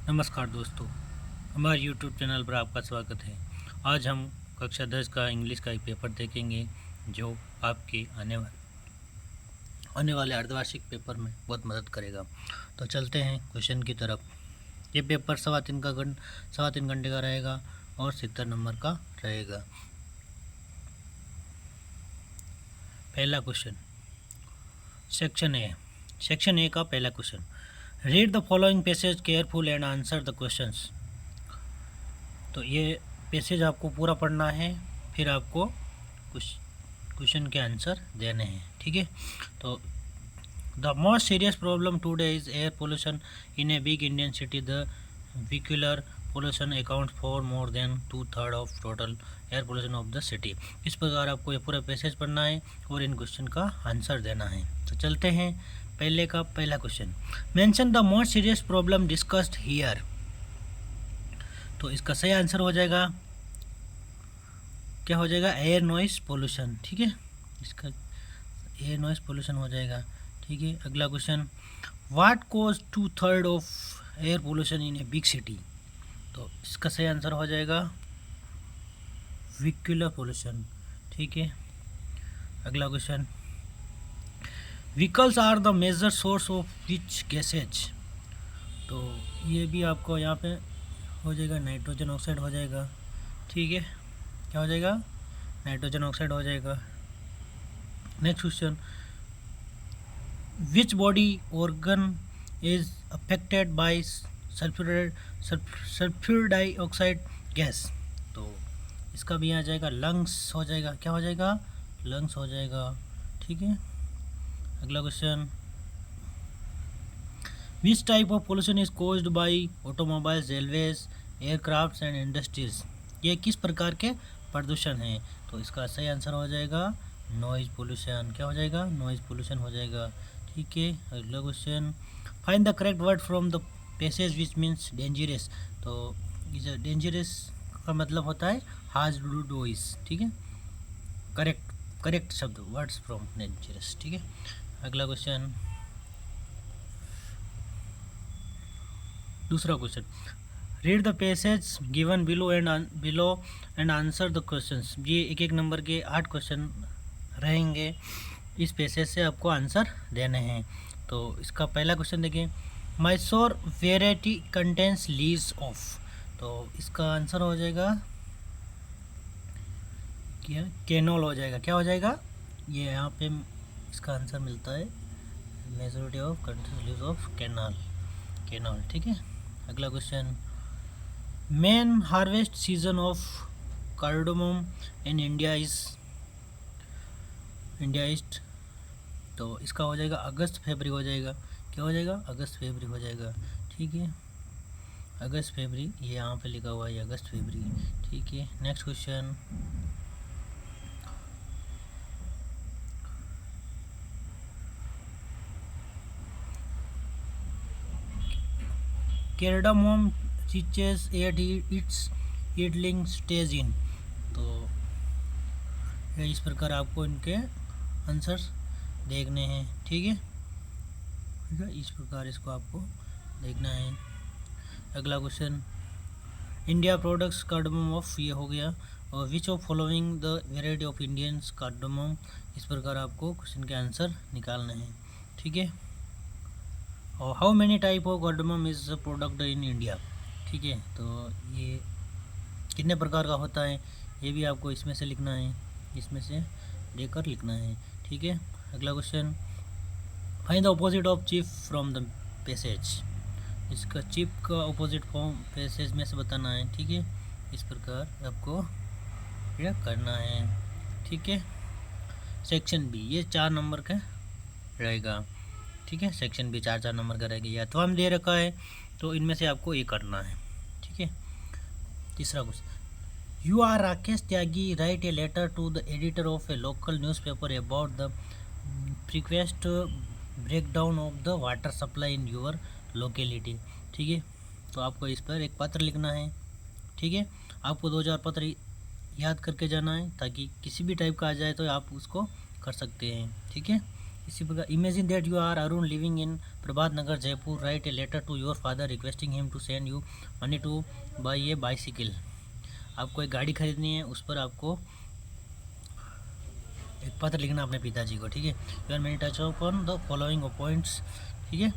नमस्कार दोस्तों, हमारे YouTube चैनल पर आपका स्वागत है। आज हम कक्षा 10 का इंग्लिश का एक पेपर देखेंगे जो आपके आने वाले अर्धवार्षिक पेपर में बहुत मदद करेगा। तो चलते हैं क्वेश्चन की तरफ। ये पेपर 3.5 घंटे का रहेगा और 70 नंबर का रहेगा। पहला क्वेश्चन, सेक्शन ए का पहला question, read the following passage careful and answer the questions. तो ये पैसेज आपको पूरा पढ़ना है, फिर आपको कुछ क्वेश्चन के आंसर देने हैं, ठीक है। तो the most serious problem today is air pollution in a big Indian city. The vehicular pollution account for more than 2/3 of total air pollution of the city. इस प्रकार आपको ये पूरा पैसेज पढ़ना है और इन क्वेश्चन का आंसर देना है। तो चलते हैं पहला question, mention the most serious problem discussed here. तो इसका सही आंसर हो जाएगा, क्या हो जाएगा, एयर नॉइस पोल्यूशन, ठीक है। इसका एयर नॉइस पोल्यूशन हो जाएगा, ठीक है। अगला question, what cause 2/3 of air pollution in a big city. तो इसका सही आंसर हो जाएगा व्हीकुलर पोल्यूशन, ठीक है। अगला question, vehicles are the major source of which gases. तो ये भी आपको यहाँ पे हो जाएगा, नाइट्रोजन ऑक्साइड हो जाएगा, ठीक है। क्या हो जाएगा, नाइट्रोजन ऑक्साइड हो जाएगा। Next question, which body organ is affected by sulphur dioxide gas. तो इसका भी आ जाएगा लंग्स हो जाएगा, क्या हो जाएगा, लंग्स हो जाएगा, ठीक है। अगला question, which type of pollution is caused by automobiles, railways, aircrafts and industries. ये किस प्रकार के प्रदूषण हैं। तो इसका सही आंसर हो जाएगा नॉइज पोल्यूशन, क्या हो जाएगा, नॉइज पोल्यूशन हो जाएगा, ठीक है। अगला question, find the correct word from the passage which means dangerous. तो डेंजरस का मतलब होता है हार्डवुड, ठीक है। करेक्ट शब्द वर्ड्स फ्रॉम डेंजरस, ठीक है। अगला क्वेश्चन, दूसरा question, read the passage given below and answer the questions. ये एक नंबर के 8 क्वेश्चन रहेंगे, इस पैसेज से आपको आंसर देने हैं। तो इसका पहला क्वेश्चन देखिए, Mysore variety contains leaves of. तो इसका आंसर हो जाएगा क्या, कैनोल हो जाएगा, क्या हो जाएगा, ये यहाँ पे इसका आंसर मिलता है, majority of contents leaves of canola, ठीक है। अगला question, main harvest season of cardamom in India east. तो इसका हो जाएगा अगस्त फरवरी हो जाएगा, क्या हो जाएगा, अगस्त फरवरी हो जाएगा, ठीक है। अगस्त फरवरी ये यहाँ पे लिखा हुआ है, अगस्त फरवरी, ठीक है। Next question, cardamom reaches at its seedling stage in। तो इस प्रकार आपको इनके आंसर्स देखने हैं, ठीक है, इस प्रकार इसको आपको देखना है। अगला question, India products cardamom of, ये हो गया, और which of following the variety of Indians cardamom. इस प्रकार आपको क्वेश्चन के आंसर निकालने हैं, ठीक है। और how many type of cardamom is product in India, ठीक है। तो ये कितने प्रकार का होता है, ये भी आपको इसमें से लिखना है, इसमें से देकर लिखना है, ठीक है। अगला question, find the opposite of chief from the passage. इसका चीफ का ऑपोजिट फॉर्म पैसेज में से बताना है, ठीक है। इस प्रकार आपको यह करना है, ठीक है। सेक्शन बी, ये 4 नंबर का रहेगा, ठीक है। सेक्शन बी 4 नंबर का रहेगा, या तो हम दे रखा है, तो इनमें से आपको ये करना है, ठीक है। तीसरा question, you are Rakesh Tyagi write a letter to the editor of a local newspaper about the frequent breakdown of the water supply in your locality, ठीक है। तो आपको इस पर एक पत्र लिखना है, ठीक है। आपको 2000 पत्र याद करके जाना है, ताकि किसी भी टाइप का आ जाए तो आप उसको कर सकते हैं, ठीक है। इसी प्रकार imagine that you are Arun living in Prabhat Nagar Jaipur, write a letter to your father requesting him to send you money to buy a bicycle. आपको एक गाड़ी खरीदनी है, उस पर आपको एक पत्र लिखना अपने पिताजी को, ठीक है। You are many touch upon the following points, ठीक है,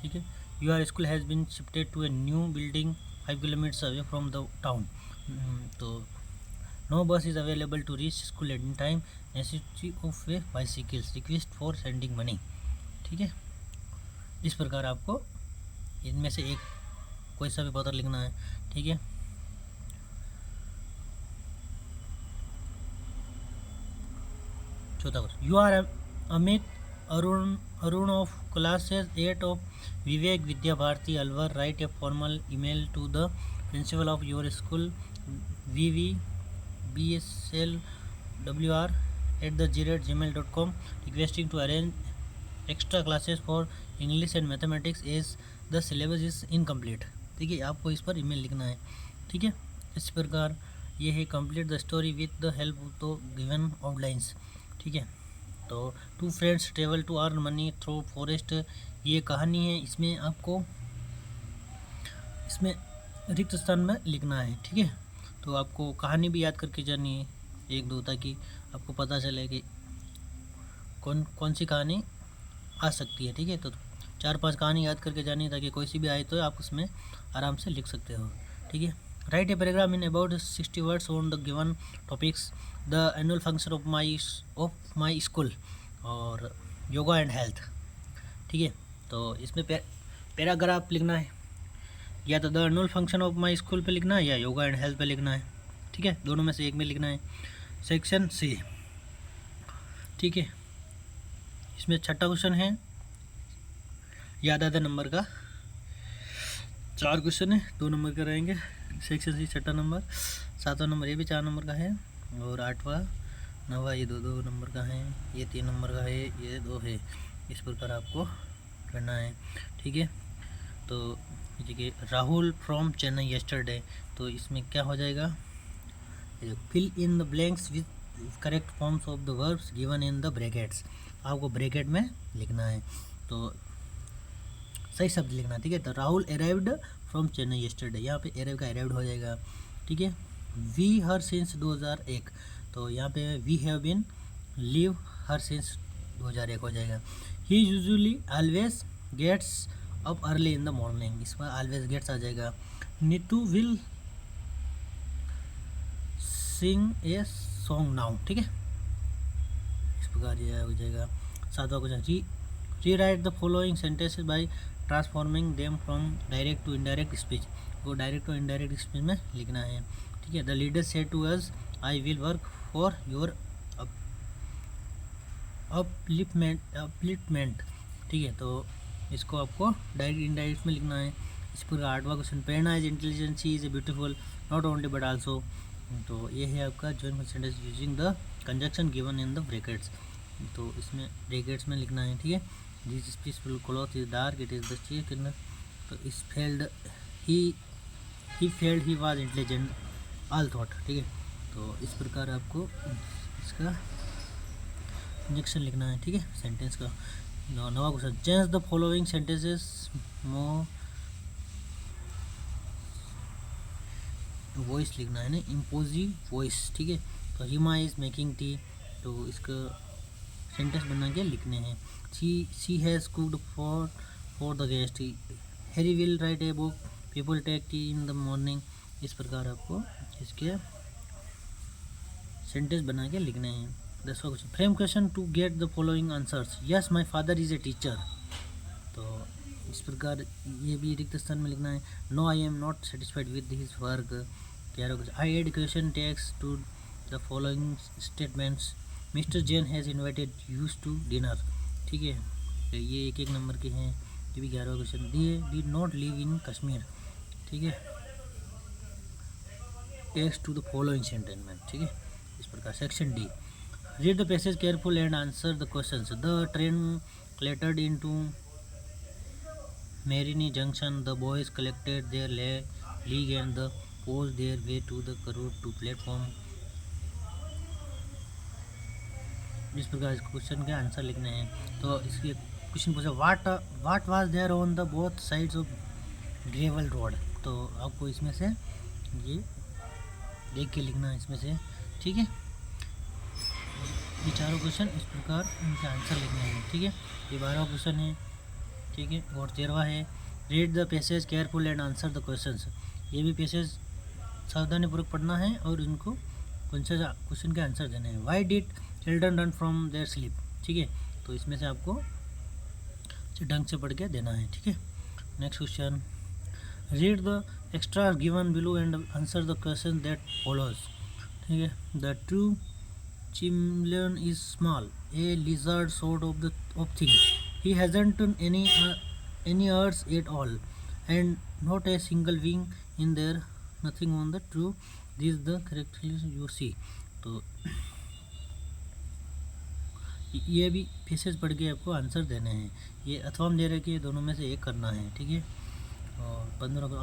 ठीक है। Your school has been shifted to a new building 5 kilometres away from the town, तो no bus is available to reach school at in time, necessity of a bicycles, request for sending money, ठीक है। इस प्रकार आपको इनमें से एक कोई सा भी पत्र लिखना है, ठीक है। चौथा question, you are Amit Arun of classes 8 of Vivek Vidya Bharati Alwar, write a formal email to the principal of your school vvbslwr@gmail.com requesting to arrange extra classes for English and mathematics as the syllabus is incomplete, ठीक है। आपको इस पर email लिखना है, ठीक है। इस प्रकार ये है complete the story with the help of the given outlines, ठीक है। तो two friends travel to earn money through forest, ये कहानी है। इसमें आपको इसमें रिक्त स्थान में लिखना है, ठीक है। तो आपको कहानी भी याद करके जानी है एक दो, ताकि आपको पता चले कि कौन सी कहानी आ सकती है, ठीक है। तो 4-5 कहानी याद करके जानी है, ताकि कोई सी भी आए तो आप उसमें आराम से लिख सकते हो, ठीक है। Right a paragraph in about 60 words on the given topics, the annual function of my school और योगा एंड हेल्थ, ठीक है। तो इसमें पैराग्राफ लिखना है, या तो the annual function of my school पे लिखना है या योगा एंड हेल्थ पे लिखना है, ठीक है। दोनों में से एक में लिखना है। सेक्शन सी, ठीक है। इसमें छठा क्वेश्चन है, याद आधा नंबर का 4 क्वेश्चन है, 2 नंबर का रहेंगे। सेक्शन सी छठा नंबर, 7वां नंबर ये भी 4 नंबर का है, और 8वां 9वां ये 2 नंबर का है, ये 3 नंबर का है, ये 2 है। इस प्रकार आपको करना है, ठीक है। तो देखिए राहुल फ्रॉम चेन्नई येस्टरडे, तो इसमें क्या हो जाएगा, fill in the blanks with correct forms of the verbs given in the brackets, आपको ब्रैकेट में लिखना है, तो सही शब्द लिखना, ठीक है। तो Rahul arrived from Chennai yesterday, यहाँ पे अराइव का अराइव्ड हो जाएगा, ठीक है। वी हर सिंस 2001, तो यहाँ पे we have been live her since 2001 हो जाएगा। He usually always gets up early in the morning, इसमें ऑलवेज गेट्स आ जाएगा। Neetu will sing a song now, ठीक है। इस प्रकार ये हो जाएगा। 7वां question, rewrite the following sentences by transforming them from direct to indirect speech, वो डायरेक्ट टू इनडायरेक्ट स्पीच में लिखना है, ठीक है। The leader said to us I will work for your upliftment, ठीक है। तो इसको आपको डायरेक्ट इनडायरेक्ट में लिखना है। इस पर 8वां question, Prerna is intelligent, she is a beautiful not only but also, तो ये है आपका joint sentence using the conjunction given in the brackets, तो इसमें ब्रैकेट्स में लिखना है, ठीक है। This peaceful cloth is dark, it is the cheek, तो इस failed he failed he was intelligent all thought, ठीक है। तो इस प्रकार आपको इसका कंजक्शन लिखना है, ठीक है, सेंटेंस का। 9वां question, change the following sentences more voice लिखना है ना, इम्पोजिव वॉइस, ठीक है। तो हिमा इज मेकिंग टी, तो इसका सेंटेंस बना के लिखने हैं। She has cooked for the guest, Harry will write a book, people take tea in the morning. इस प्रकार आपको इसके सेंटेंस बना के लिखने हैं। 10वां question, frame question to get the following answers, yes my father is a teacher, तो इस प्रकार ये भी रिक्त स्थान में लिखना है। No I am not satisfied with his work. 11वां question, I add question tags to the following statements, mister Jain has invited use to dinner, ठीक है। तो ये 1-1 नंबर के हैं। ये भी 11वां question, they did not live in Kashmir, ठीक है। Tags to the following sentencement, ठीक है। इस प्रकार। Section D, read the passage careful and answer the questions. The train clattered into Marini Junction, the boys collected their league and the posed their way to the route to platform. इस प्रकार इस question के answer लिखने हैं। तो इसके question पूछा what was there on the both sides of gravel road. तो आपको इसमें से ये देख के लिखना है इसमें से, ठीक है। ये चारों क्वेश्चन इस प्रकार इनके आंसर लिखने हैं, ठीक है। ये 12वां क्वेश्चन है, ठीक है। और 13वां है read the passage careful and answer the questions. ये भी पैसेज सावधानीपूर्वक पढ़ना है और इनको क्वेश्चन के आंसर देने हैं। Why did children run from there sleep, ठीक है। तो इसमें से आपको ढंग से पढ़ के देना है, ठीक है। Next question read the extra given below and answer the question that follows, ठीक है। The true chameleon is small, a lizard sort of thing. He hasn't any ears at all, and not a single wing in there. Nothing on the true. This is the characteristics you see. तो ये भी passage पढ़ के आपको answer देने हैं। ये अथवा हम दे रहे कि दोनों में से एक करना है, ठीक है। और 15 को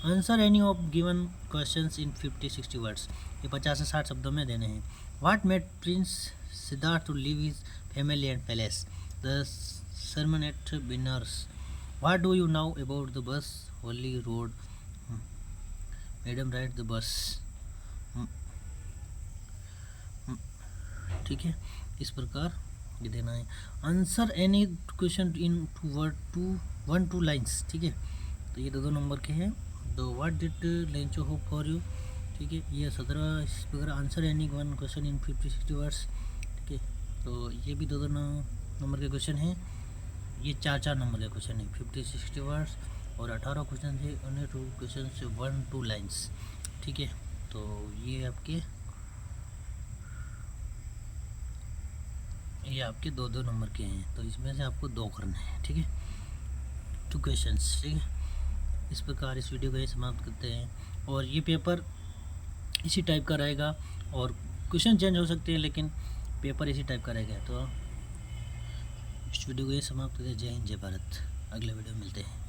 answer any of given questions in 50-60 words. ये 50 से 60 शब्दों में देने हैं। What made Prince Siddharth to leave his family and palace? The sermon at Benares. What do you know about the bus? Holy road. Madam ride the bus. ठीक है, इस प्रकार ये देना है। Answer any question in 1-2 lines, ठीक है। तो ये 2 नंबर के हैं। तो what did Lencho hope for you, ठीक है। ये 17 इस प्रकार answer any one question in 50-60 words, ठीक है। तो ये भी 2 नंबर के क्वेश्चन हैं। ये 4 नंबर के क्वेश्चन है 50-60 वर्ड्स। और 18 क्वेश्चन है अन्य 2 क्वेश्चन से 1-2 लाइन्स, ठीक है। तो ये आपके 2 नंबर के हैं। तो इसमें से आपको 2 करने हैं, ठीक है। 2 क्वेश्चंस, ठीक है। इस प्रकार इस वीडियो को ये समाप्त करते हैं। और ये पेपर इसी टाइप का रहेगा और क्वेश्चन चेंज हो सकते हैं, लेकिन पेपर इसी टाइप का रहेगा। तो इस वीडियो को ये समाप्त करते हैं। जय हिंद, जय भारत। अगले वीडियो में मिलते हैं।